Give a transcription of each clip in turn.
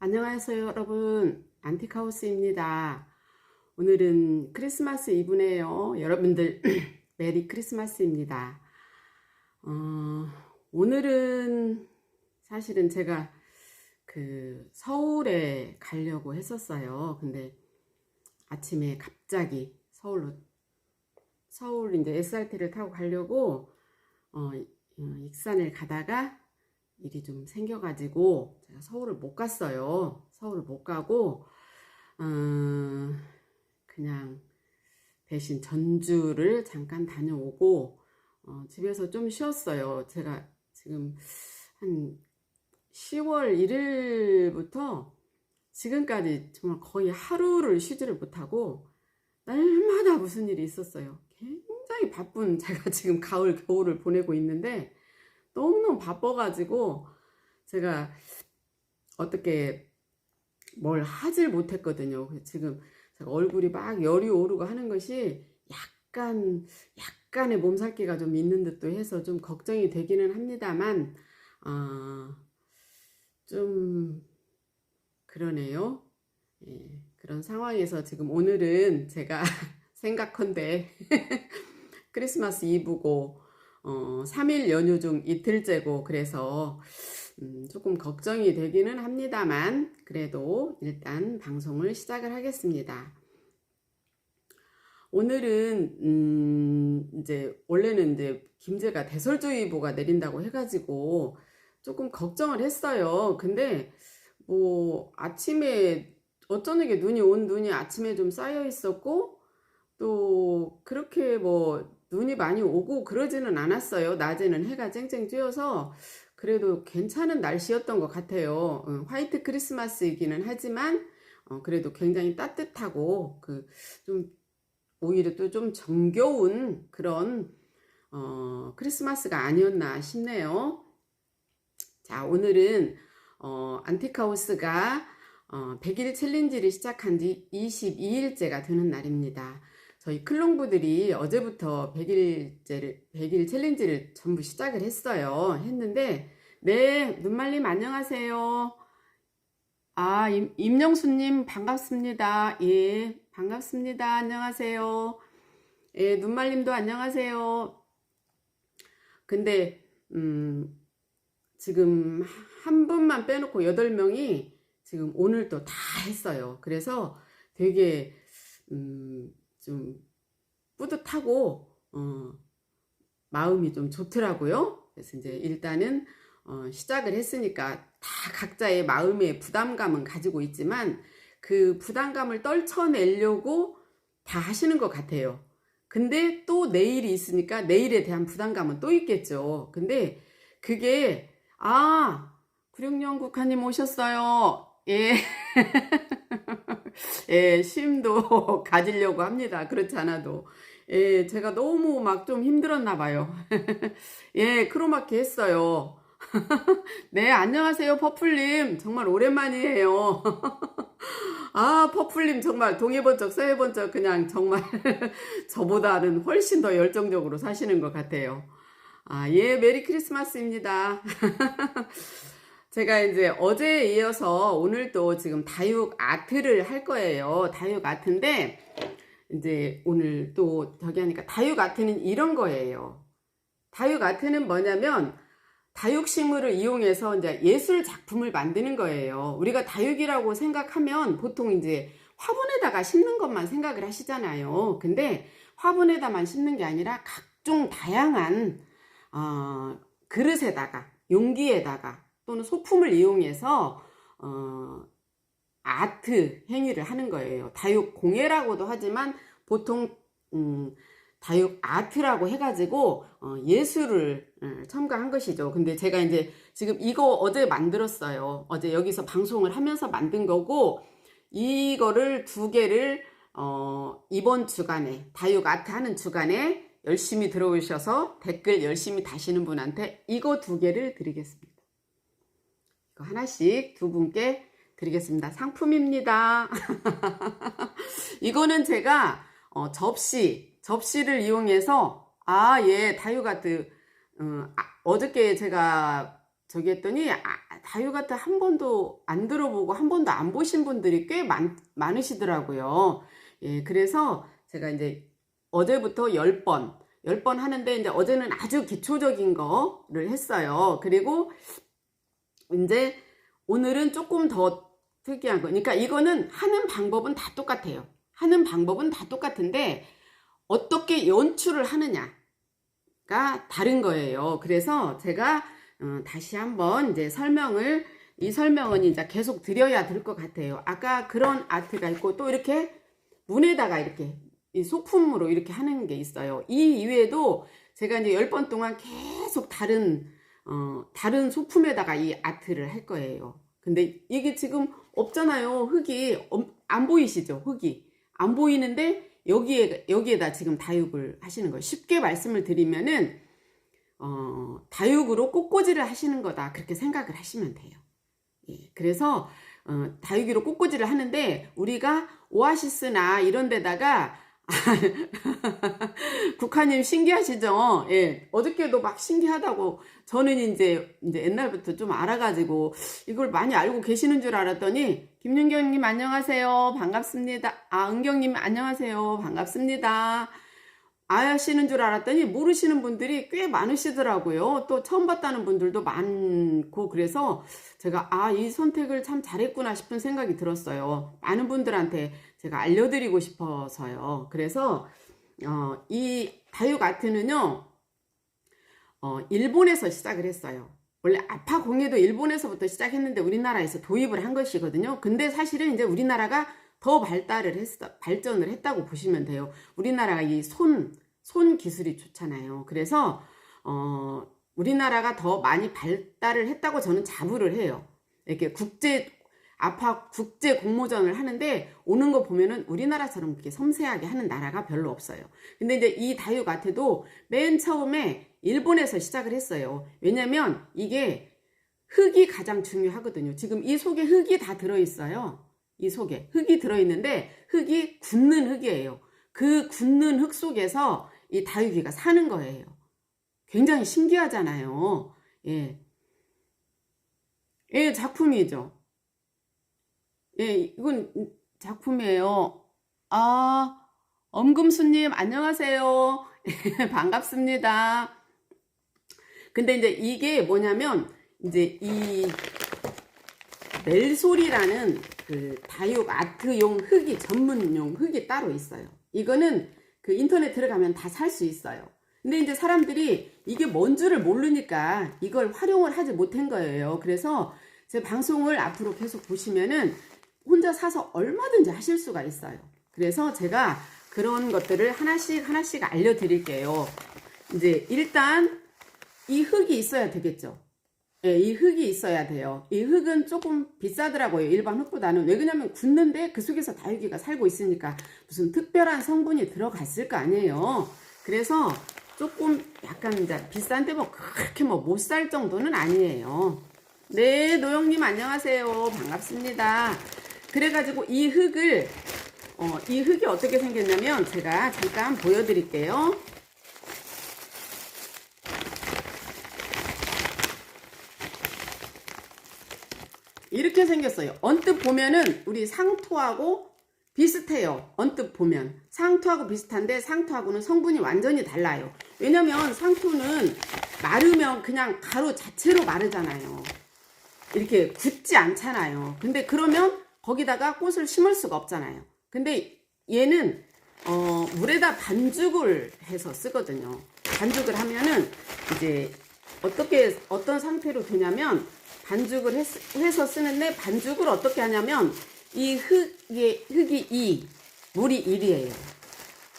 안녕하세요 여러분, 안티카우스입니다. 오늘은 크리스마스 이브네요. 여러분들 메리 크리스마스입니다. 오늘은 사실은 제가 서울에 가려고 했었어요. 근데 아침에 갑자기 서울 이제 SRT를 타고 가려고 익산을 가다가 일이 좀 생겨가지고 제가 서울을 못 갔어요. 서울을 못 가고 그냥 대신 전주를 잠깐 다녀오고 집에서 좀 쉬었어요. 제가 지금 한 10월 1일부터 지금까지 정말 거의 하루를 쉬지를 못하고 날마다 무슨 일이 있었어요. 굉장히 바쁜 제가 지금 가을 겨울을 보내고 있는데 너무너무 바빠가지고 제가 어떻게 뭘 하질 못했거든요. 지금 제가 얼굴이 막 열이 오르고 하는 것이 약간의 몸살기가 좀 있는 듯도 해서 좀 걱정이 되기는 합니다만 좀 그러네요. 예, 그런 상황에서 지금 오늘은 제가 생각컨대 크리스마스 이브고 3일 연휴 중 이틀째고 그래서 조금 걱정이 되기는 합니다만 그래도 일단 방송을 시작을 하겠습니다. 오늘은 이제 원래는 이제 김제가 대설주의보가 내린다고 해가지고 조금 걱정을 했어요. 근데 뭐 아침에 어쩌게 눈이 아침에 좀 쌓여 있었고 또 그렇게 뭐 눈이 많이 오고 그러지는 않았어요. 낮에는 해가 쨍쨍 쬐어서 그래도 괜찮은 날씨였던 것 같아요. 화이트 크리스마스이기는 하지만 그래도 굉장히 따뜻하고 좀 오히려 또 좀 정겨운 그런 크리스마스가 아니었나 싶네요. 자, 오늘은 안티카우스가 100일 챌린지를 시작한 지 22일째가 되는 날입니다. 저희 클롱부들이 어제부터 100일 챌린지를 전부 시작을 했는데, 네, 눈말님 안녕하세요. 임영수님 반갑습니다. 예, 반갑습니다. 안녕하세요. 예, 눈말님도 안녕하세요. 근데, 지금 한 분만 빼놓고 8명이 지금 오늘 또 다 했어요. 그래서 되게, 좀 뿌듯하고 마음이 좀 좋더라고요. 그래서 이제 일단은 시작을 했으니까 다 각자의 마음의 부담감은 가지고 있지만 그 부담감을 떨쳐내려고 다 하시는 것 같아요. 근데 또 내일이 있으니까 내일에 대한 부담감은 또 있겠죠. 근데 그게 구룡영국화님 오셨어요. 예. 예, 쉼도 가지려고 합니다. 그렇지 않아도. 예, 제가 너무 막 좀 힘들었나 봐요. 예, 크로마키 했어요. 네, 안녕하세요, 퍼플님. 정말 오랜만이에요. 퍼플님 정말 동해번쩍 서해번쩍 그냥 정말 저보다는 훨씬 더 열정적으로 사시는 것 같아요. 예, 메리 크리스마스입니다. 제가 이제 어제에 이어서 오늘 또 지금 다육 아트를 할 거예요. 다육 아트인데 이제 오늘 또 저기 하니까 다육 아트는 이런 거예요. 다육 아트는 뭐냐면 다육식물을 이용해서 이제 예술 작품을 만드는 거예요. 우리가 다육이라고 생각하면 보통 이제 화분에다가 심는 것만 생각을 하시잖아요. 근데 화분에다만 심는 게 아니라 각종 다양한 그릇에다가 용기에다가 또는 소품을 이용해서 아트 행위를 하는 거예요. 다육 공예라고도 하지만 보통 다육 아트라고 해가지고 예술을 첨가한 것이죠. 근데 제가 이제 지금 이거 어제 만들었어요. 어제 여기서 방송을 하면서 만든 거고 이거를 2개를 이번 주간에 다육 아트 하는 주간에 열심히 들어오셔서 댓글 열심히 다시는 분한테 이거 2개를 드리겠습니다. 이거 하나씩 2분께 드리겠습니다. 상품입니다. 이거는 제가 접시를 이용해서 예, 다육 아트 어저께 제가 저기 했더니 다육아트 한 번도 안 들어보고 한 번도 안 보신 분들이 꽤 많으시더라고요. 예, 그래서 제가 이제 어제부터 10번 하는데, 이제 어제는 아주 기초적인 거를 했어요. 그리고 이제 오늘은 조금 더 특이한 거. 그러니까 이거는 하는 방법은 다 똑같아요. 하는 방법은 다 똑같은데 어떻게 연출을 하느냐가 다른 거예요. 그래서 제가 다시 한번 이제 이 설명은 이제 계속 드려야 될 것 같아요. 아까 그런 아트가 있고, 또 이렇게 문에다가 이렇게 이 소품으로 이렇게 하는 게 있어요. 이 이외에도 제가 이제 10번 동안 계속 다른 소품에다가 이 아트를 할 거예요. 근데 이게 지금 없잖아요. 흙이 안 보이시죠? 흙이 안 보이는데 여기에다 지금 다육을 하시는 거예요. 쉽게 말씀을 드리면은 다육으로 꽃꽂이를 하시는 거다, 그렇게 생각을 하시면 돼요. 예, 그래서 다육이로 꽃꽂이를 하는데, 우리가 오아시스나 이런 데다가 국화님 신기하시죠? 예, 어저께도 막 신기하다고. 저는 이제 옛날부터 좀 알아가지고 이걸 많이 알고 계시는 줄 알았더니, 김윤경님 안녕하세요, 반갑습니다. 은경님 안녕하세요, 반갑습니다. 아시는 줄 알았더니 모르시는 분들이 꽤 많으시더라고요. 또 처음 봤다는 분들도 많고, 그래서 제가 이 선택을 참 잘했구나 싶은 생각이 들었어요. 많은 분들한테 제가 알려드리고 싶어서요. 그래서 이 다육 아트는요, 일본에서 시작을 했어요. 원래 아파공예도 일본에서부터 시작했는데 우리나라에서 도입을 한 것이거든요. 근데 사실은 이제 우리나라가 더 발전을 했다고 보시면 돼요. 우리나라가 이 손 기술이 좋잖아요. 그래서 우리나라가 더 많이 발달을 했다고 저는 자부를 해요. 이렇게 아파 국제 공모전을 하는데 오는 거 보면은 우리나라처럼 그렇게 섬세하게 하는 나라가 별로 없어요. 근데 이제 이 다육 아트도 맨 처음에 일본에서 시작을 했어요. 왜냐면 이게 흙이 가장 중요하거든요. 지금 이 속에 흙이 다 들어있어요. 이 속에 흙이 들어있는데, 흙이 굳는 흙이에요. 그 굳는 흙 속에서 이 다육이가 사는 거예요. 굉장히 신기하잖아요. 예. 예, 작품이죠. 예, 이건 작품이에요. 엄금수님 안녕하세요. 반갑습니다. 근데 이제 이게 뭐냐면, 이제 이 멜솔이라는 그 다육 아트용 흙이, 전문용 흙이 따로 있어요. 이거는 그 인터넷 들어가면 다 살 수 있어요. 근데 이제 사람들이 이게 뭔 줄을 모르니까 이걸 활용을 하지 못한 거예요. 그래서 제 방송을 앞으로 계속 보시면은 혼자 사서 얼마든지 하실 수가 있어요. 그래서 제가 그런 것들을 하나씩 알려드릴게요. 이제 일단 이 흙이 있어야 되겠죠. 예, 이 흙이 있어야 돼요. 이 흙은 조금 비싸더라고요, 일반 흙보다는. 왜 그러냐면 굳는데 그 속에서 다육이가 살고 있으니까 무슨 특별한 성분이 들어갔을 거 아니에요. 그래서 조금 약간 이제 비싼데 뭐 그렇게 뭐 못 살 정도는 아니에요. 네, 노영님 안녕하세요, 반갑습니다. 그래가지고 이 흙이 어떻게 생겼냐면 제가 잠깐 보여드릴게요. 이렇게 생겼어요. 언뜻 보면은 우리 상토하고 비슷해요. 언뜻 보면 상토하고 비슷한데, 상토하고는 성분이 완전히 달라요. 왜냐면 상토는 마르면 그냥 가루 자체로 마르잖아요. 이렇게 굳지 않잖아요. 근데 그러면 거기다가 꽃을 심을 수가 없잖아요. 근데 얘는 물에다 반죽을 해서 쓰거든요. 반죽을 하면은 이제 어떤 상태로 되냐면, 반죽을 해서 쓰는데, 반죽을 어떻게 하냐면 이 흙이 2, 물이 1이에요.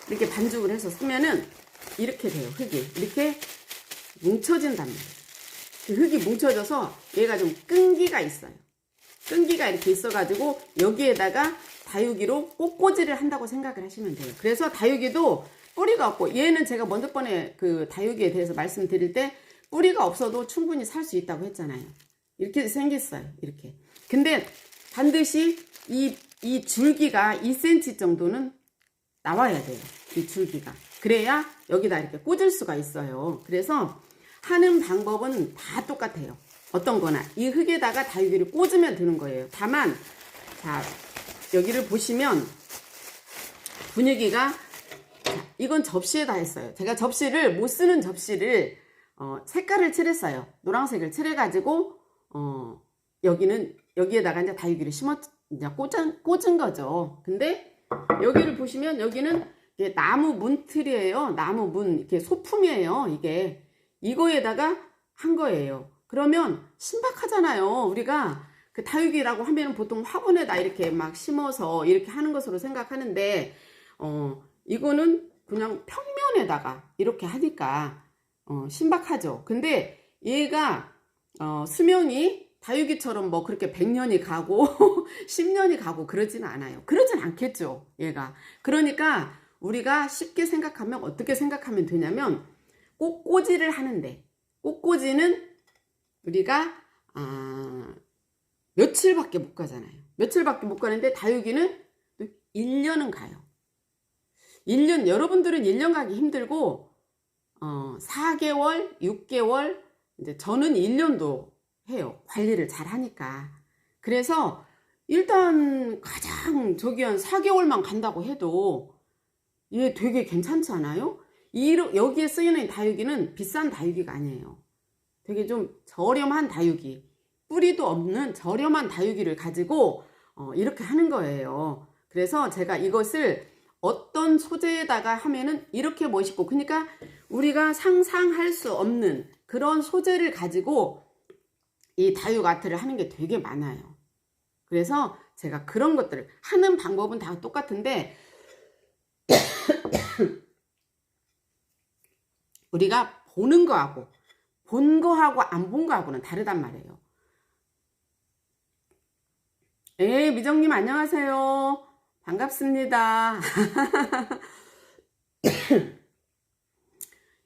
이렇게 반죽을 해서 쓰면은 이렇게 돼요. 흙이 이렇게 뭉쳐진단 말이에요. 그 흙이 뭉쳐져서 얘가 좀 끈기가 있어요. 끈기가 이렇게 있어가지고 여기에다가 다육이로 꽃꽂이를 한다고 생각을 하시면 돼요. 그래서 다육이도 뿌리가 없고, 얘는 제가 먼저 번에 그 다육이에 대해서 말씀드릴 때 뿌리가 없어도 충분히 살 수 있다고 했잖아요. 이렇게 생겼어요. 이렇게. 근데 반드시 이 줄기가 2cm 정도는 나와야 돼요. 이 줄기가. 그래야 여기다 이렇게 꽂을 수가 있어요. 그래서 하는 방법은 다 똑같아요. 어떤 거나 이 흙에다가 다육이를 꽂으면 되는 거예요. 다만 자 여기를 보시면 분위기가 자, 이건 접시에다 했어요. 제가 접시를 못 쓰는 접시를 색깔을 칠했어요. 노란색을 칠해가지고 여기는 여기에다가 이제 다육이를 이제 꽂은 거죠. 근데 여기를 보시면 여기는 이게 나무 문틀이에요. 나무 문 이렇게 소품이에요. 이게 이거에다가 한 거예요. 그러면 신박하잖아요. 우리가 그 다육이라고 하면 보통 화분에다 이렇게 막 심어서 이렇게 하는 것으로 생각하는데 이거는 그냥 평면에다가 이렇게 하니까 신박하죠. 근데 얘가 수명이 다육이처럼 뭐 그렇게 100년이 가고 10년이 가고 그러진 않아요. 그러진 않겠죠. 얘가. 그러니까 우리가 쉽게 생각하면 어떻게 생각하면 되냐면 꽃꽂이를 하는데 꽃꽂이는 우리가 며칠밖에 못 가잖아요. 며칠밖에 못 가는데 다육이는 1년은 가요. 1년 여러분들은 1년 가기 힘들고 4개월, 6개월 이제 저는 1년도 해요. 관리를 잘 하니까. 그래서 일단 가장 저기 한 4개월만 간다고 해도 얘 되게 괜찮지 않아요? 여기에 쓰이는 다육이는 비싼 다육이가 아니에요. 되게 좀 저렴한 다육이, 뿌리도 없는 저렴한 다육이를 가지고 이렇게 하는 거예요. 그래서 제가 이것을 어떤 소재에다가 하면은 이렇게 멋있고, 그러니까 우리가 상상할 수 없는 그런 소재를 가지고 이 다육 아트를 하는 게 되게 많아요. 그래서 제가 그런 것들을 하는 방법은 다 똑같은데 우리가 보는 거하고 본 거하고 안 본 거하고는 다르단 말이에요. 미정님 안녕하세요. 반갑습니다.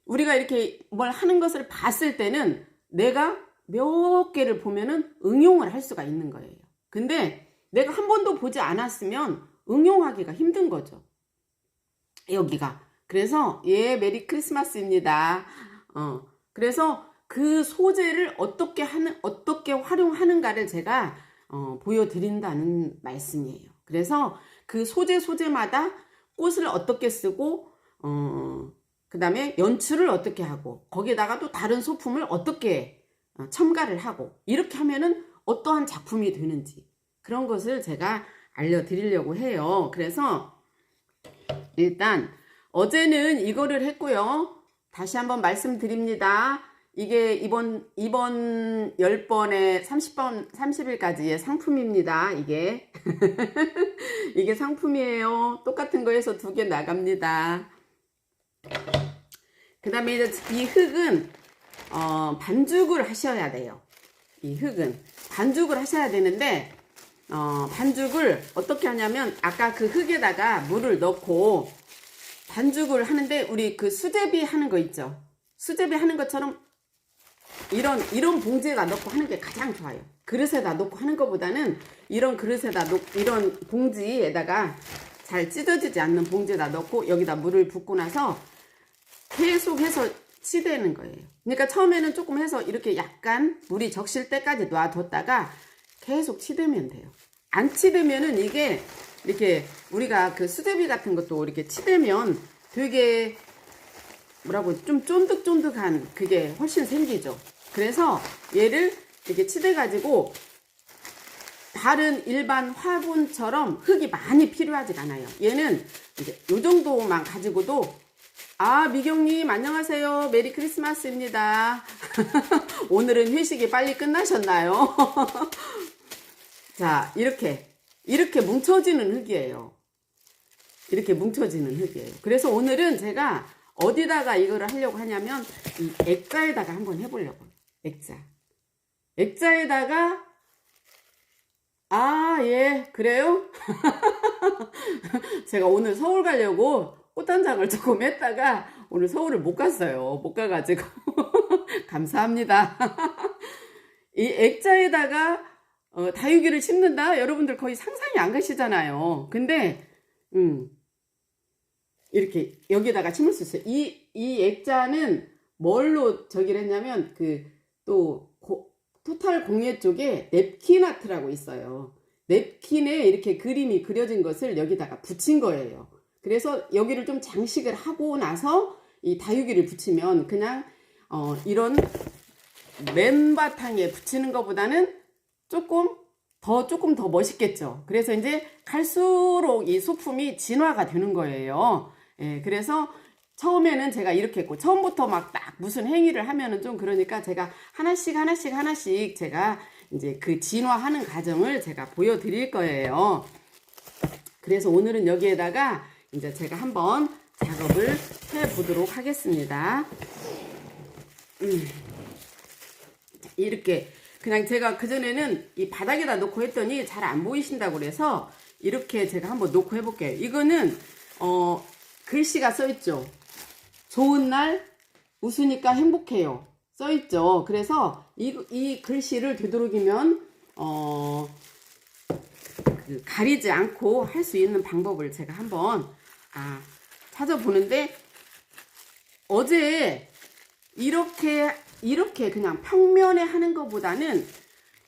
우리가 이렇게 뭘 하는 것을 봤을 때는 내가 몇 개를 보면은 응용을 할 수가 있는 거예요. 근데 내가 한 번도 보지 않았으면 응용하기가 힘든 거죠. 여기가. 그래서 메리 크리스마스입니다. 그래서 그 소재를 어떻게 활용하는가를 제가 보여드린다는 말씀이에요. 그래서 그 소재마다 꽃을 어떻게 쓰고 그 다음에 연출을 어떻게 하고 거기에다가 또 다른 소품을 어떻게 첨가를 하고 이렇게 하면은 어떠한 작품이 되는지 그런 것을 제가 알려드리려고 해요. 그래서 일단 어제는 이거를 했고요. 다시 한번 말씀드립니다. 이게 이번 10번에 30일까지의 상품입니다. 이게 이게 상품이에요. 똑같은 거에서 2개 나갑니다. 그 다음에 이제 이 흙은 반죽을 하셔야 돼요. 이 흙은 반죽을 하셔야 되는데 반죽을 어떻게 하냐면 아까 그 흙에다가 물을 넣고 반죽을 하는데 우리 그 수제비 하는 거 있죠. 수제비 하는 것처럼 이런 봉지에다 넣고 하는 게 가장 좋아요. 그릇에다 넣고 하는 것보다는 이런 봉지에다가 잘 찢어지지 않는 봉지에다 넣고 여기다 물을 붓고 나서 계속해서 치대는 거예요. 그러니까 처음에는 조금 해서 이렇게 약간 물이 적실 때까지 놔뒀다가 계속 치대면 돼요. 안 치대면은 이게 이렇게 우리가 그 수제비 같은 것도 이렇게 치대면 되게 뭐라고 좀 쫀득쫀득한 그게 훨씬 생기죠. 그래서 얘를 이렇게 치대 가지고 다른 일반 화분처럼 흙이 많이 필요하지 않아요. 얘는 이제 요 정도만 가지고도 미경님 안녕하세요. 메리 크리스마스입니다. 오늘은 회식이 빨리 끝나셨나요? 자, 이렇게 뭉쳐지는 흙이에요. 이렇게 뭉쳐지는 흙이에요. 그래서 오늘은 제가 어디다가 이거를 하려고 하냐면 이 액자에다가 한번 해보려고. 액자에다가 예, 그래요? 제가 오늘 서울 가려고 꽃단장을 조금 했다가 오늘 서울을 못 갔어요. 못 가가지고 감사합니다. 이 액자에다가 다육이를 심는다? 여러분들 거의 상상이 안 가시잖아요. 근데 이렇게 여기다가 심을 수 있어요. 이 액자는 뭘로 저기를 했냐면 그 또 토탈 공예 쪽에 냅킨 아트라고 있어요. 냅킨에 이렇게 그림이 그려진 것을 여기다가 붙인 거예요. 그래서 여기를 좀 장식을 하고 나서 이 다육이를 붙이면 그냥 이런 맨바탕에 붙이는 것보다는 조금 더 멋있겠죠. 그래서 이제 갈수록 이 소품이 진화가 되는 거예요. 예, 그래서 처음에는 제가 이렇게 했고, 처음부터 막 딱 무슨 행위를 하면은 좀 그러니까 제가 하나씩 제가 이제 그 진화하는 과정을 제가 보여드릴 거예요. 그래서 오늘은 여기에다가 이제 제가 한번 작업을 해 보도록 하겠습니다. 이렇게 그냥 제가 그전에는 이 바닥에다 놓고 했더니 잘 안 보이신다고 그래서 이렇게 제가 한번 놓고 해볼게요. 이거는 글씨가 써있죠. 좋은 날 웃으니까 행복해요 써있죠. 그래서 이 글씨를 되도록이면 가리지 않고 할 수 있는 방법을 제가 한번 찾아보는데, 어제 이렇게 그냥 평면에 하는 것보다는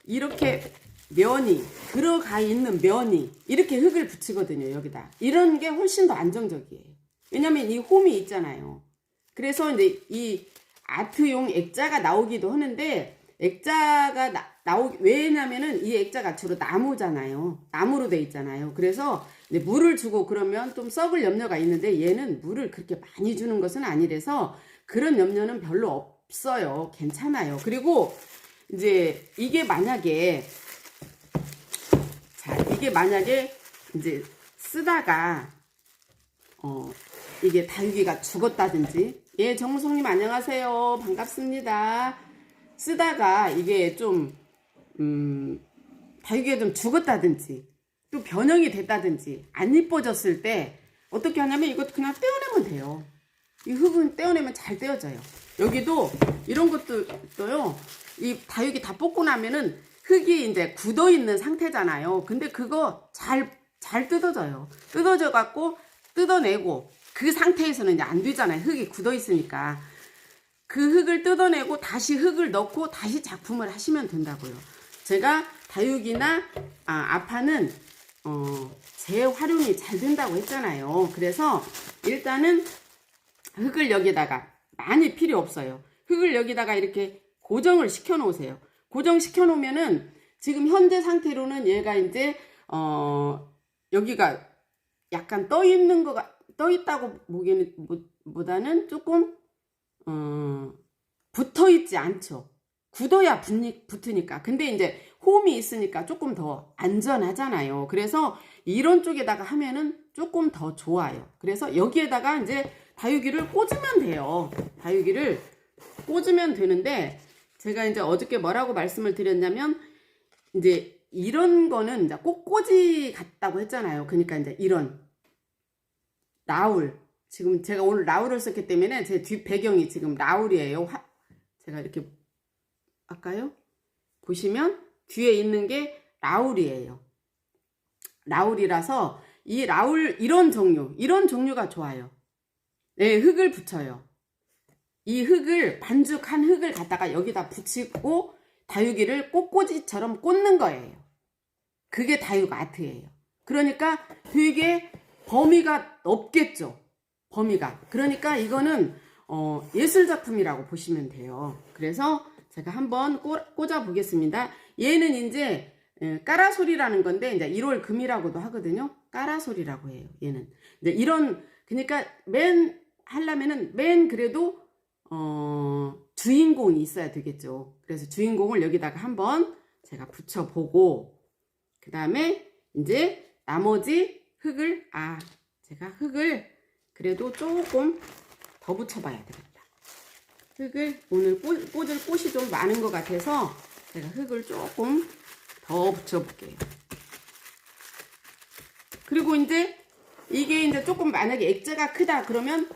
이렇게 면이 들어가 있는 면이 이렇게 흙을 붙이거든요. 여기다 이런 게 훨씬 더 안정적이에요. 왜냐면 이 홈이 있잖아요. 그래서 이제 이 아트용 액자가 나오기도 하는데, 액자가 왜냐면은 이 액자가 주로 나무잖아요. 나무로 돼 있잖아요. 그래서 물을 주고 그러면 좀 썩을 염려가 있는데, 얘는 물을 그렇게 많이 주는 것은 아니라서 그런 염려는 별로 없어요. 괜찮아요. 그리고 이제 이게 만약에 이제 쓰다가 이게 다육이가 죽었다든지, 예, 정무성님 안녕하세요. 반갑습니다. 쓰다가 이게 좀 다육이가 좀 죽었다든지 또 변형이 됐다든지 안 이뻐졌을 때 어떻게 하냐면 이것도 그냥 떼어내면 돼요. 이 흙은 떼어내면 잘 떼어져요. 여기도 이런 것도 있어요. 이 다육이 다 뽑고 나면은 흙이 이제 굳어 있는 상태잖아요. 근데 그거 잘 뜯어져요. 뜯어져 갖고 뜯어내고, 그 상태에서는 이제 안 되잖아요. 흙이 굳어 있으니까. 그 흙을 뜯어내고 다시 흙을 넣고 다시 작품을 하시면 된다고요. 제가 다육이나 아파는 재활용이 잘 된다고 했잖아요. 그래서 일단은 흙을 여기다가 많이 필요 없어요. 흙을 여기다가 이렇게 고정을 시켜 놓으세요. 고정시켜 놓으면은 지금 현재 상태로는 얘가 이제 여기가 약간 떠 있다고 보기에는 보다는 조금 붙어 있지 않죠. 굳어야 붙으니까. 근데 이제 홈이 있으니까 조금 더 안전하잖아요. 그래서 이런 쪽에다가 하면은 조금 더 좋아요. 그래서 여기에다가 이제 다육이를 꽂으면 돼요. 다육이를 꽂으면 되는데, 제가 이제 어저께 뭐라고 말씀을 드렸냐면, 이제 이런 거는 이제 꽃꽂이 같다고 했잖아요. 그러니까 이제 이런 라울, 지금 제가 오늘 라울을 썼기 때문에 제 뒷 배경이 지금 라울이에요. 제가 이렇게 할까요? 보시면 뒤에 있는 게 라울이에요. 라울이라서 이 라울 이런 종류가 좋아요. 네, 흙을 붙여요. 이 흙을 반죽한 흙을 갖다가 여기다 붙이고 다육이를 꽃꽂이처럼 꽂는 거예요. 그게 다육 아트예요. 그러니까 되게 범위가 넓겠죠. 범위가. 그러니까 이거는 예술 작품이라고 보시면 돼요. 그래서 제가 한번 꽂아 보겠습니다. 얘는 이제 까라솔이라는 건데, 이제 1월 금이라고도 하거든요. 까라솔이라고 해요. 얘는 이제 이런, 그러니까 하려면은 그래도 주인공이 있어야 되겠죠. 그래서 주인공을 여기다가 한번 제가 붙여보고, 그 다음에 이제 나머지 흙을 제가 흙을 그래도 조금 더 붙여봐야 되겠다. 흙을 오늘 꽂을 꽃이 좀 많은 것 같아서 제가 흙을 조금 더 붙여볼게요. 그리고 이제 이게 이제 조금 만약에 액자가 크다 그러면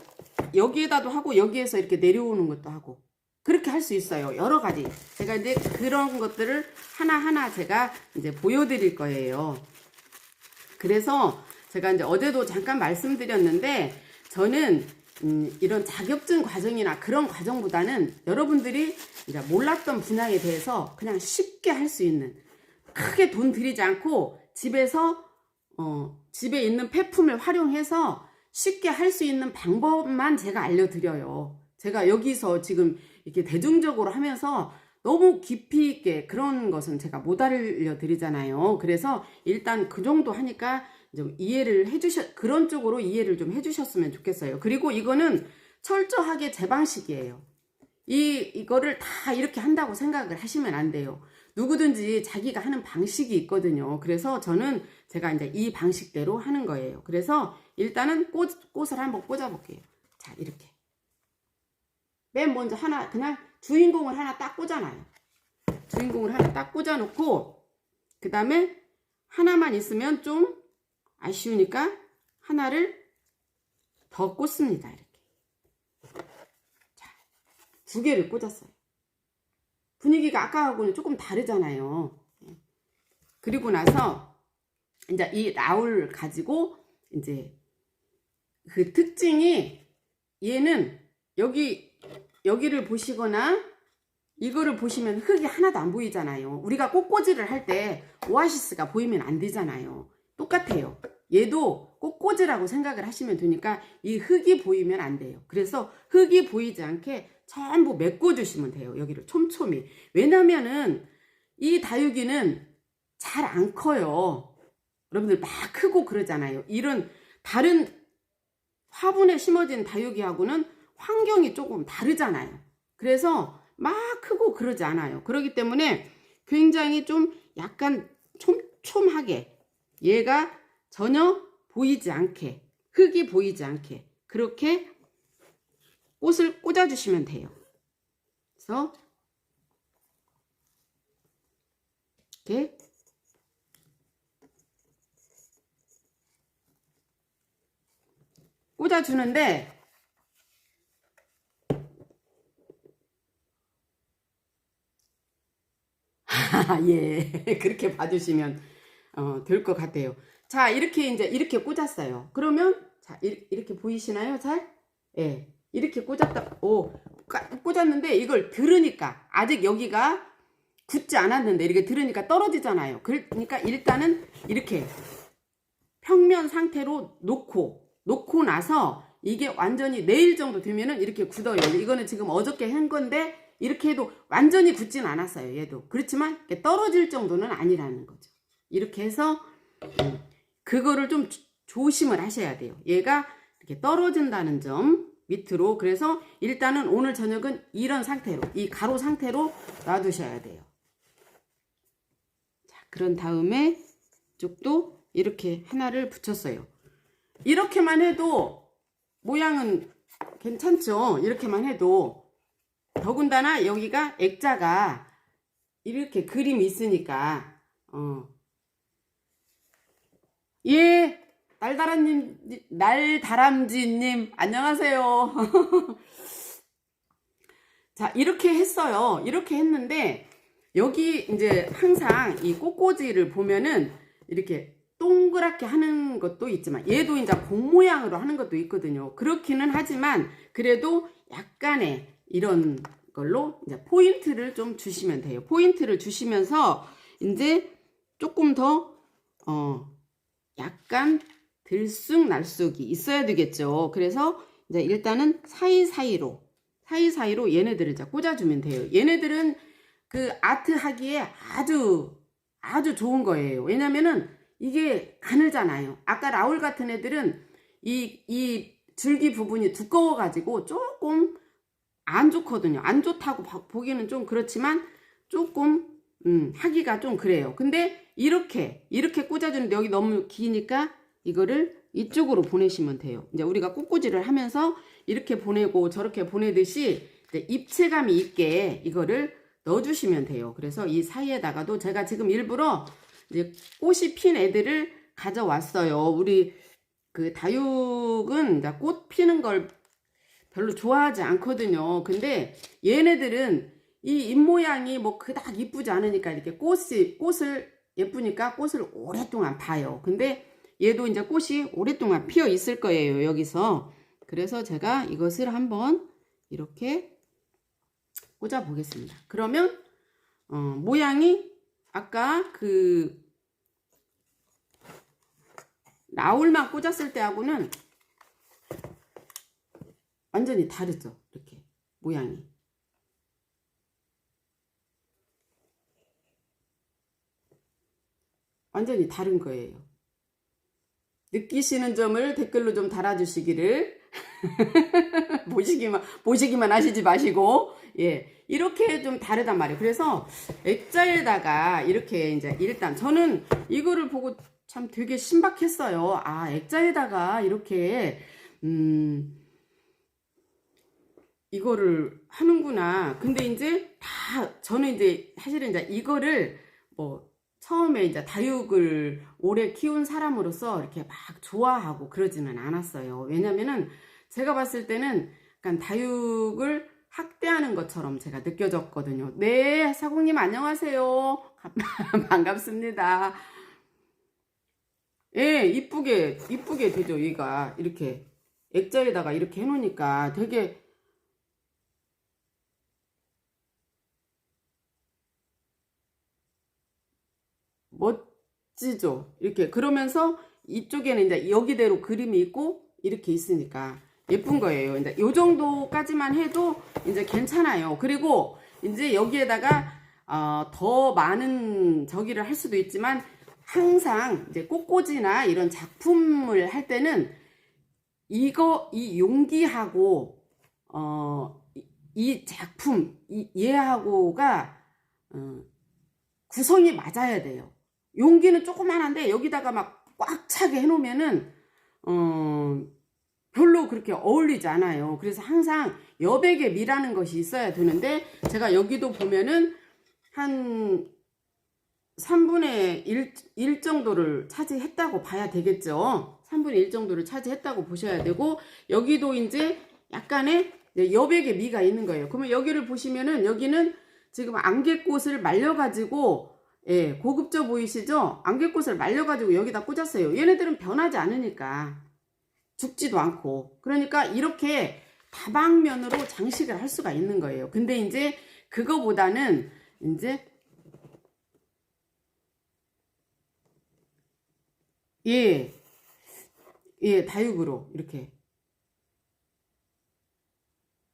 여기에다도 하고 여기에서 이렇게 내려오는 것도 하고 그렇게 할 수 있어요. 여러 가지. 제가 이제 그런 것들을 하나하나 제가 이제 보여드릴 거예요. 그래서 제가 이제 어제도 잠깐 말씀드렸는데, 저는 이런 자격증 과정이나 그런 과정보다는 여러분들이 이제 몰랐던 분야에 대해서 그냥 쉽게 할 수 있는, 크게 돈 들이지 않고 집에서 집에 있는 폐품을 활용해서 쉽게 할 수 있는 방법만 제가 알려드려요. 제가 여기서 지금 이렇게 대중적으로 하면서 너무 깊이 있게 그런 것은 제가 못 알려드리잖아요. 그래서 일단 그 정도 하니까 좀 이해를 그런 쪽으로 이해를 좀 해주셨으면 좋겠어요. 그리고 이거는 철저하게 제 방식이에요. 이거를 다 이렇게 한다고 생각을 하시면 안 돼요. 누구든지 자기가 하는 방식이 있거든요. 그래서 제가 이제 이 방식대로 하는 거예요. 그래서 일단은 꽃을 한번 꽂아 볼게요. 자, 이렇게. 맨 먼저 그냥 주인공을 하나 딱 꽂아놔요. 주인공을 하나 딱 꽂아 놓고, 그 다음에 하나만 있으면 좀 아쉬우니까 하나를 더 꽂습니다. 이렇게. 자, 2개를 꽂았어요. 분위기가 아까하고는 조금 다르잖아요. 그리고 나서 이제 이 나울 가지고 이제 그 특징이, 얘는 여기를 보시거나 이거를 보시면 흙이 하나도 안 보이잖아요. 우리가 꽃꽂이를 할 때 오아시스가 보이면 안 되잖아요. 똑같아요. 얘도 꽃꽂이라고 생각을 하시면 되니까 이 흙이 보이면 안 돼요. 그래서 흙이 보이지 않게 전부 메꿔주시면 돼요. 여기를 촘촘히. 왜냐면은 이 다육이는 잘 안 커요. 여러분들 막 크고 그러잖아요. 이런 다른 화분에 심어진 다육이하고는 환경이 조금 다르잖아요. 그래서 막 크고 그러지 않아요. 그렇기 때문에 굉장히 좀 약간 촘촘하게, 얘가 전혀 보이지 않게, 흙이 보이지 않게 그렇게 꽃을 꽂아주시면 돼요. 그래서 이렇게 꽂아주는데, 예, 그렇게 봐주시면 될 것 같아요. 자, 이렇게 이제 이렇게 꽂았어요. 그러면 자, 이렇게 보이시나요? 잘? 예, 이렇게 꽂았는데 이걸 들으니까 아직 여기가 굳지 않았는데 이렇게 들으니까 떨어지잖아요. 그러니까 일단은 이렇게 평면 상태로 놓고 나서 이게 완전히 내일 정도 되면은 이렇게 굳어요. 이거는 지금 어저께 한 건데 이렇게 해도 완전히 굳진 않았어요. 얘도. 그렇지만 떨어질 정도는 아니라는 거죠. 이렇게 해서 그거를 좀 조심을 하셔야 돼요. 얘가 이렇게 떨어진다는 점 밑으로. 그래서 일단은 오늘 저녁은 이런 상태로, 이 가로 상태로 놔두셔야 돼요. 자, 그런 다음에 이쪽도 이렇게 하나를 붙였어요. 이렇게만 해도 모양은 괜찮죠? 이렇게만 해도. 더군다나 여기가 액자가 이렇게 그림이 있으니까 예, 날다람쥐님 안녕하세요. 자, 이렇게 했어요. 이렇게 했는데 여기 이제 항상 이 꽃꽂이를 보면은 이렇게 동그랗게 하는 것도 있지만 얘도 이제 공 모양으로 하는 것도 있거든요. 그렇기는 하지만 그래도 약간의 이런 걸로 이제 포인트를 좀 주시면 돼요. 포인트를 주시면서 이제 조금 더 약간 들쑥날쑥이 있어야 되겠죠. 그래서 이제 일단은 사이사이로 얘네들을 이제 꽂아주면 돼요. 얘네들은 그 아트 하기에 아주 좋은 거예요. 왜냐면은 이게 가늘잖아요. 아까 라울 같은 애들은 이 줄기 부분이 두꺼워 가지고 조금 안 좋거든요. 안 좋다고 보기는 좀 그렇지만 조금 하기가 좀 그래요. 근데 이렇게 꽂아주는데 여기 너무 기니까 이거를 이쪽으로 보내시면 돼요. 이제 우리가 꽃꽂이를 하면서 이렇게 보내고 저렇게 보내듯이 이제 입체감이 있게 이거를 넣어주시면 돼요. 그래서 이 사이에다가도 제가 지금 일부러 이제 꽃이 핀 애들을 가져왔어요. 우리 그 다육은 꽃 피는 걸 별로 좋아하지 않거든요. 근데 얘네들은 이 잎모양이 뭐 그닥 이쁘지 않으니까 이렇게 꽃을 예쁘니까 꽃을 오랫동안 봐요. 근데 얘도 이제 꽃이 오랫동안 피어 있을 거예요. 여기서. 그래서 제가 이것을 한번 이렇게 꽂아 보겠습니다. 그러면 모양이 아까 그 라울만 꽂았을 때하고는 완전히 다르죠. 이렇게 모양이. 완전히 다른 거예요. 느끼시는 점을 댓글로 좀 달아주시기를 보시기만 하시지 마시고, 예, 이렇게 좀 다르단 말이에요. 그래서 액자에다가 이렇게 이제 일단 저는 이거를 보고 참 되게 신박했어요. 아, 액자에다가 이렇게 이거를 하는구나. 근데 이제 저는 이제 사실은 이제 이거를 뭐 처음에 이제 다육을 오래 키운 사람으로서 이렇게 막 좋아하고 그러지는 않았어요. 왜냐면은 제가 봤을 때는 약간 다육을 학대하는 것처럼 제가 느껴졌거든요. 네, 사공님 안녕하세요. 반갑습니다. 예, 이쁘게 되죠. 얘가 이렇게 액자에다가 이렇게 해놓으니까 되게 멋지죠. 이렇게 그러면서 이쪽에는 이제 여기대로 그림이 있고 이렇게 있으니까 예쁜 거예요. 이제 요 정도까지만 해도 이제 괜찮아요. 그리고 이제 여기에다가 더 많은 저기를 할 수도 있지만 항상 이제 꽃꽂이나 이런 작품을 할 때는 이 용기하고 이 작품 얘하고가 구성이 맞아야 돼요. 용기는 조그만한데 여기다가 막 꽉 차게 해놓으면은 별로 그렇게 어울리지 않아요. 그래서 항상 여백의 미라는 것이 있어야 되는데 제가 여기도 보면은 한 3분의 1 정도를 차지했다고 봐야 되겠죠. 3분의 1 정도를 차지했다고 보셔야 되고 여기도 이제 약간의 여백의 미가 있는 거예요. 그러면 여기를 보시면은 여기는 지금 안개꽃을 말려가지고 예, 고급져 보이시죠? 안개꽃을 말려가지고 여기다 꽂았어요. 얘네들은 변하지 않으니까 죽지도 않고 그러니까 이렇게 다방면으로 장식을 할 수가 있는 거예요. 근데 이제 그거보다는 이제 다육으로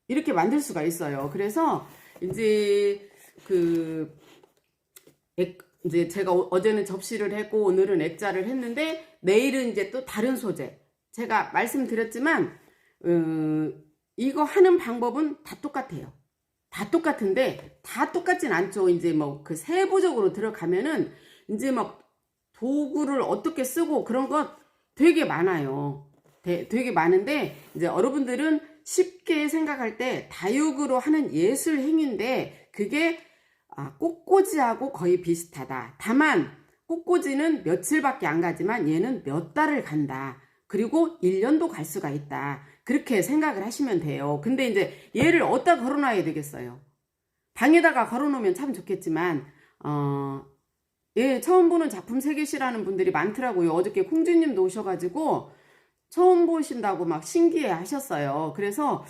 이렇게 만들 수가 있어요. 그래서 이제 이제 제가 어제는 접시를 했고 오늘은 액자를 했는데 내일은 이제 또 다른 소재. 제가 말씀드렸지만 이거 하는 방법은 다 똑같아요. 다 똑같은데 다 똑같진 않죠. 이제 뭐 그 세부적으로 들어가면은 이제 막 도구를 어떻게 쓰고 그런 것 되게 많아요. 되게 많은데 이제 여러분들은 쉽게 생각할 때 다육으로 하는 예술 행위인데 그게 꽃꽂이하고 거의 비슷하다. 다만 꽃꽂이는 며칠밖에 안 가지만 얘는 몇 달을 간다. 그리고 1년도 갈 수가 있다. 그렇게 생각을 하시면 돼요. 근데 이제 얘를 어디다 걸어놔야 되겠어요. 방에다가 걸어놓으면 참 좋겠지만 예, 처음 보는 작품 세계시라는 분들이 많더라고요. 어저께 콩주님도 오셔가지고 처음 보신다고 막 신기해 하셨어요. 그래서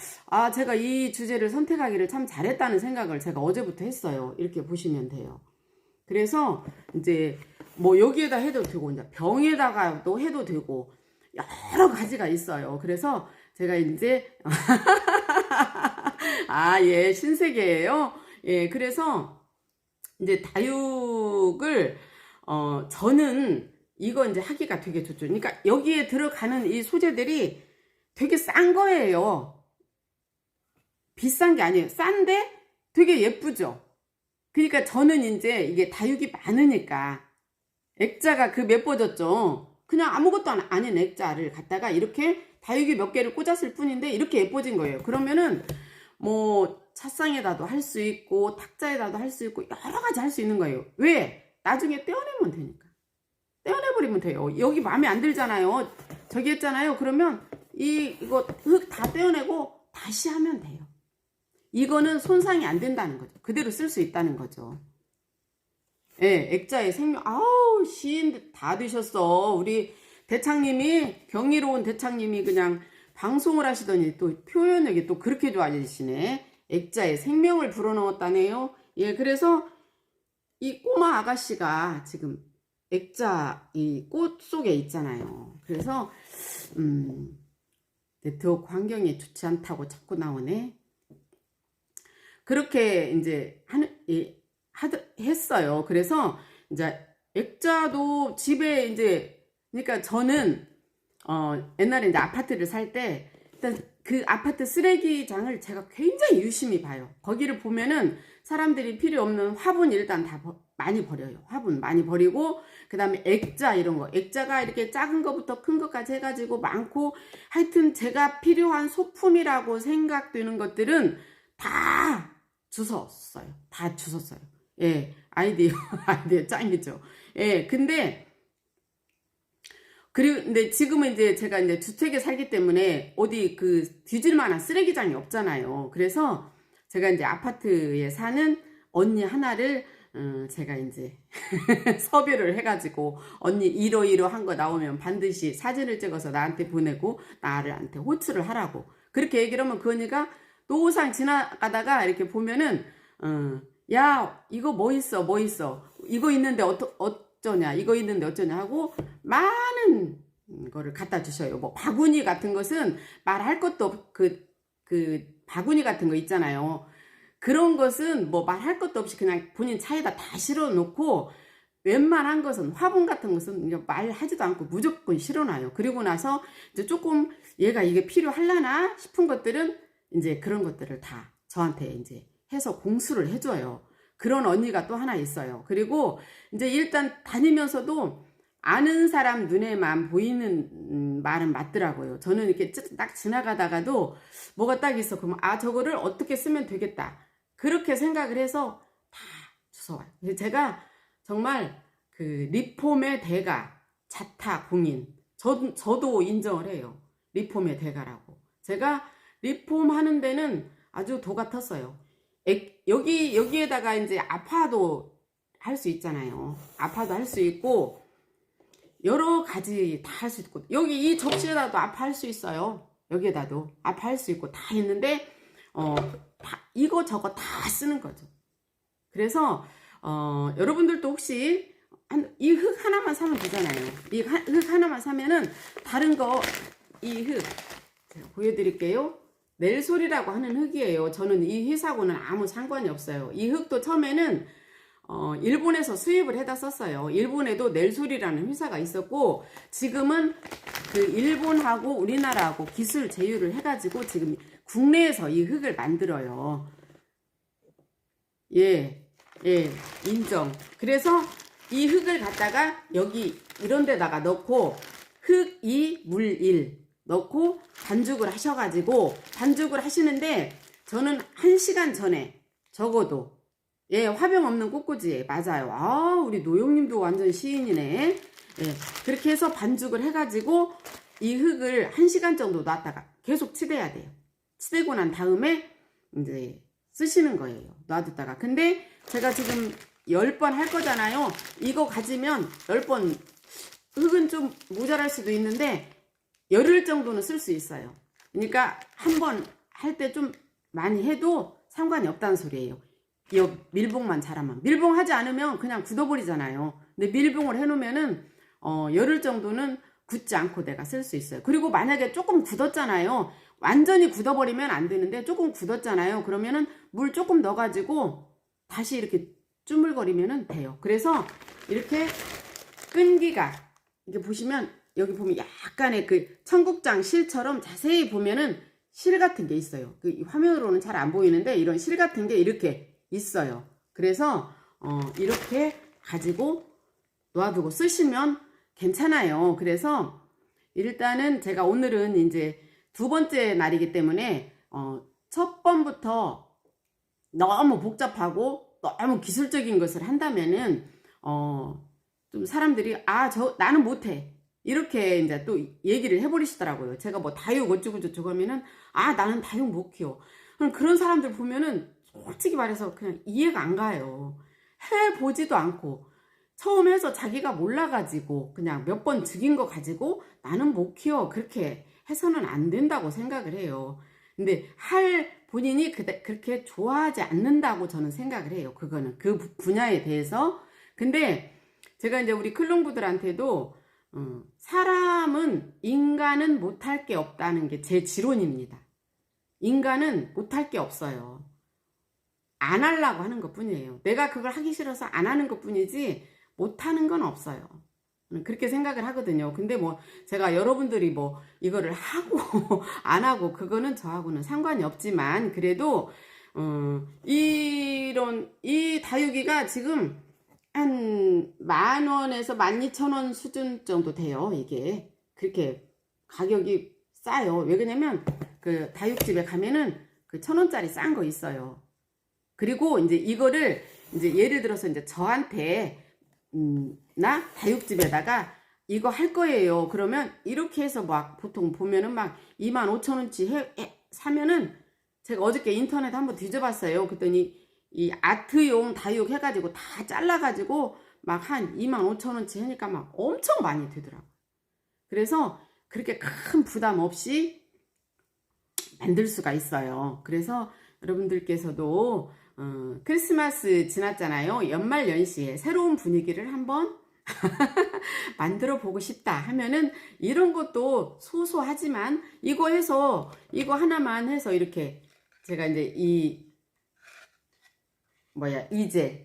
제가 이 주제를 선택하기를 참 잘했다는 생각을 제가 어제부터 했어요. 이렇게 보시면 돼요. 그래서 이제 뭐 여기에다 해도 되고 이제 병에다가도 해도 되고 여러 가지가 있어요. 그래서 제가 이제 예, 신세계예요. 예, 그래서 이제 다육을 저는 이거 이제 하기가 되게 좋죠. 그러니까 여기에 들어가는 이 소재들이 되게 싼 거예요. 비싼 게 아니에요. 싼데 되게 예쁘죠. 그러니까 저는 이제 이게 다육이 많으니까 액자가 그 예뻐졌죠. 그냥 아무것도 아닌 액자를 갖다가 이렇게 다육이 몇 개를 꽂았을 뿐인데 이렇게 예뻐진 거예요. 그러면은 뭐 찻상에다도 할 수 있고 탁자에다도 할 수 있고 여러 가지 할 수 있는 거예요. 왜? 나중에 떼어내면 되니까. 떼어내버리면 돼요. 여기 마음에 안 들잖아요. 저기 했잖아요. 그러면 이거 흙 다 떼어내고 다시 하면 돼요. 이거는 손상이 안 된다는 거죠. 그대로 쓸 수 있다는 거죠. 예, 액자의 생명. 아우, 시인 다 되셨어. 우리 대창님이, 경이로운 대창님이 그냥 방송을 하시더니 또 표현력이 또 그렇게 좋아지시네. 액자에 생명을 불어넣었다네요. 예, 그래서 이 꼬마 아가씨가 지금 액자 이 꽃 속에 있잖아요. 그래서 네트워크 환경이 좋지 않다고 자꾸 나오네. 그렇게 이제 했어요. 그래서 이제 액자도 집에 이제, 그러니까 저는 옛날에 이제 아파트를 살 때 일단 그 아파트 쓰레기장을 제가 굉장히 유심히 봐요. 거기를 보면은 사람들이 필요 없는 화분 일단 다 많이 버려요. 화분 많이 버리고, 그 다음에 액자 이런 거, 액자가 이렇게 작은 거부터 큰 것까지 해가지고 많고, 하여튼 제가 필요한 소품이라고 생각되는 것들은 다 주웠어요. 다 주웠어요. 예, 아이디어 짱이죠. 예, 근데 그리고 근데 지금은 이제 제가 이제 주택에 살기 때문에 어디 그 뒤질 만한 쓰레기장이 없잖아요. 그래서 제가 이제 아파트에 사는 언니 하나를 제가 이제 섭외를 해가지고, 언니 이러이러한 거 나오면 반드시 사진을 찍어서 나한테 보내고 나한테 호출을 하라고 그렇게 얘기를 하면, 그 언니가 노상 지나가다가 이렇게 보면은 야, 이거 뭐 있어 이거 있는데 어쩌냐, 이거 있는데 어쩌냐 하고 많은 거를 갖다 주셔요. 뭐 바구니 같은 것은 말할 것도 없, 그 바구니 같은 거 있잖아요. 그런 것은 뭐 말할 것도 없이 그냥 본인 차에다 다 실어 놓고, 웬만한 것은 화분 같은 것은 말하지도 않고 무조건 실어놔요. 그리고 나서 이제 조금 얘가 이게 필요하려나 싶은 것들은 이제 그런 것들을 다 저한테 이제 해서 공수를 해줘요. 그런 언니가 또 하나 있어요. 그리고 이제 일단 다니면서도 아는 사람 눈에만 보이는 말은 맞더라고요. 저는 이렇게 딱 지나가다가도 뭐가 딱 있어. 그러면 저거를 어떻게 쓰면 되겠다, 그렇게 생각을 해서 다 주워와요. 제가 정말 그 리폼의 대가, 자타 공인, 저도 인정을 해요. 리폼의 대가라고. 제가 리폼 하는 데는 아주 도 같았어요. 여기에다가 이제 아파도 할 수 있잖아요. 아파도 할 수 있고, 여러 가지 다 할 수 있고, 여기 이 접시에다도 아파 할 수 있어요. 여기에다도 아파 할 수 있고 다 있는데, 이거 저거 다 쓰는 거죠. 그래서 여러분들도 혹시 이 흙 하나만 사면 되잖아요. 이 흙 하나만 사면은 다른 거, 이 흙 제가 보여드릴게요. 넬솔이라고 하는 흙이에요. 저는 이 흙하고는 아무 상관이 없어요. 이 흙도 처음에는 일본에서 수입을 해다 썼어요. 일본에도 넬솔이라는 회사가 있었고, 지금은 그 일본하고 우리나라하고 기술 제휴를 해가지고 지금 국내에서 이 흙을 만들어요. 예, 인정. 그래서 이 흙을 갖다가 여기 이런 데다가 넣고, 흙 2, 물 1 넣고 반죽을 하셔가지고, 반죽을 하시는데 저는 1시간 전에 적어도, 예, 화병 없는 꽃꽂이 맞아요. 우리 노영님도 완전 시인이네. 예, 그렇게 해서 반죽을 해가지고 이 흙을 1시간 정도 놨다가 계속 치대야 돼요. 치대고 난 다음에 이제 쓰시는 거예요. 놔뒀다가. 근데 제가 지금 10번 할 거잖아요. 이거 가지면 10번, 흙은 좀 모자랄 수도 있는데 열흘 정도는 쓸 수 있어요. 그러니까 한 번 할 때 좀 많이 해도 상관이 없다는 소리예요. 이 밀봉만 잘하면. 밀봉하지 않으면 그냥 굳어버리잖아요. 근데 밀봉을 해놓으면은 열흘 정도는 굳지 않고 내가 쓸 수 있어요. 그리고 만약에 조금 굳었잖아요. 완전히 굳어버리면 안 되는데 조금 굳었잖아요. 그러면은 물 조금 넣어가지고 다시 이렇게 쭈물거리면 돼요. 그래서 이렇게 끈기가, 이렇게 보시면 여기 보면 약간의 그 청국장 실처럼 자세히 보면은 실 같은 게 있어요. 그 화면으로는 잘 안 보이는데 이런 실 같은 게 이렇게 있어요. 그래서 이렇게 가지고 놔두고 쓰시면 괜찮아요. 그래서 일단은 제가 오늘은 이제 2번째 날이기 때문에 첫 번부터 너무 복잡하고 너무 기술적인 것을 한다면은 좀 사람들이 나는 못해, 이렇게 이제 또 얘기를 해버리시더라고요. 제가 뭐 다육 어쩌고 저쩌고 하면은 나는 다육 못 키워. 그런 사람들 보면은 솔직히 말해서 그냥 이해가 안 가요. 해보지도 않고 처음 해서 자기가 몰라가지고 그냥 몇 번 죽인 거 가지고 나는 못 키워 그렇게 해서는 안 된다고 생각을 해요. 근데 본인이 그렇게 좋아하지 않는다고 저는 생각을 해요. 그거는 그 분야에 대해서. 근데 제가 이제 우리 클롱부들한테도 인간은 못할 게 없다는 게 제 지론입니다. 인간은 못할 게 없어요. 안 하려고 하는 것 뿐이에요. 내가 그걸 하기 싫어서 안 하는 것 뿐이지 못하는 건 없어요. 그렇게 생각을 하거든요. 근데 뭐 제가 여러분들이 뭐 이거를 하고 안 하고 그거는 저하고는 상관이 없지만 그래도 이 다육이가 지금 한 10,000원에서 12,000원 수준 정도 돼요. 이게 그렇게 가격이 싸요. 왜 그러냐면 그 다육집에 가면은 그 1,000원짜리 싼 거 있어요. 그리고 이제 이거를 이제 예를 들어서 이제 저한테 나 다육집에다가 이거 할 거예요. 그러면 이렇게 해서 막 보통 보면은 막 25,000원치 사면은 제가 어저께 인터넷 한번 뒤져봤어요. 그랬더니 이 아트용 다육 해가지고 다 잘라가지고 막 한 25,000원치 하니까 막 엄청 많이 되더라고요. 그래서 그렇게 큰 부담 없이 만들 수가 있어요. 그래서 여러분들께서도 크리스마스 지났잖아요. 연말 연시에 새로운 분위기를 한번 만들어 보고 싶다 하면은 이런 것도 소소하지만 이거 하나만 해서 이렇게 제가 이제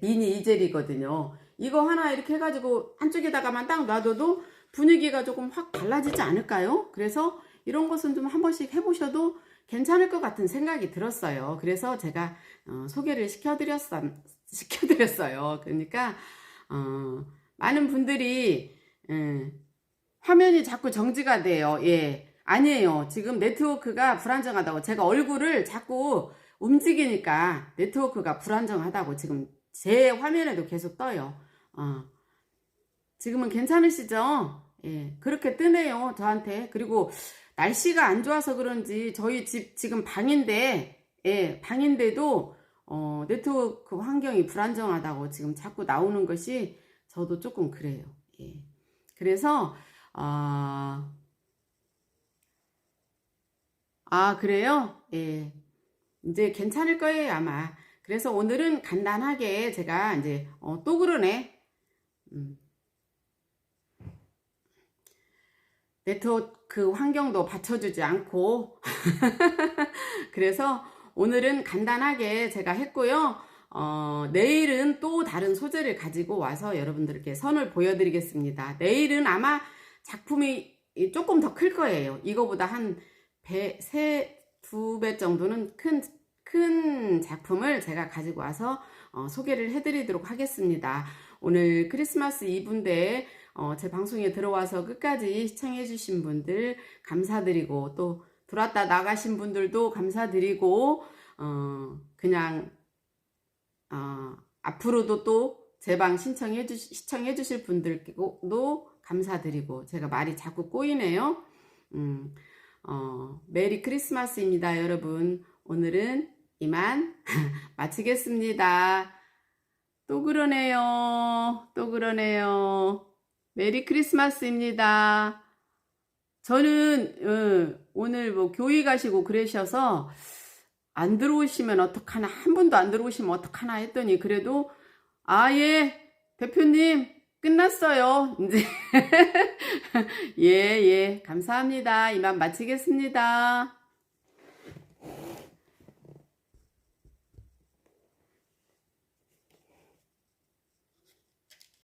미니 이젤이거든요. 이거 하나 이렇게 해가지고 한쪽에다가만 딱 놔둬도 분위기가 조금 확 달라지지 않을까요? 그래서 이런 것은 좀 한 번씩 해보셔도 괜찮을 것 같은 생각이 들었어요. 그래서 제가 소개를 시켜드렸어요. 그러니까 많은 분들이 화면이 자꾸 정지가 돼요. 예, 아니에요. 지금 네트워크가 불안정하다고 제가 얼굴을 자꾸 움직이니까 네트워크가 불안정하다고 지금 제 화면에도 계속 떠요. 지금은 괜찮으시죠? 예, 그렇게 뜨네요, 저한테. 그리고 날씨가 안 좋아서 그런지 저희 집 지금 방인데, 예, 방인데도 네트워크 환경이 불안정하다고 지금 자꾸 나오는 것이 저도 조금 그래요. 예. 그래서 그래요? 예. 이제 괜찮을 거예요, 아마. 그래서 오늘은 간단하게 제가 이제 또 그러네. 네트워크 환경도 받쳐주지 않고 그래서 오늘은 간단하게 제가 했고요. 내일은 또 다른 소재를 가지고 와서 여러분들께 선을 보여드리겠습니다. 내일은 아마 작품이 조금 더 클 거예요. 이거보다 한 두 배 정도는 큰 작품을 제가 가지고 와서 소개를 해드리도록 하겠습니다. 오늘 크리스마스 이브인데 제 방송에 들어와서 끝까지 시청해주신 분들 감사드리고 또 들어왔다 나가신 분들도 감사드리고 그냥 앞으로도 또 제 방 시청해주실 분들도 감사드리고 제가 말이 자꾸 꼬이네요. 메리 크리스마스입니다, 여러분. 오늘은 이만 마치겠습니다. 또 그러네요. 메리 크리스마스입니다. 저는 오늘 뭐 교회 가시고 그러셔서 안 들어오시면 어떡하나, 한 분도 안 들어오시면 어떡하나 했더니 그래도 예, 대표님 끝났어요. 이제 예, 감사합니다. 이만 마치겠습니다.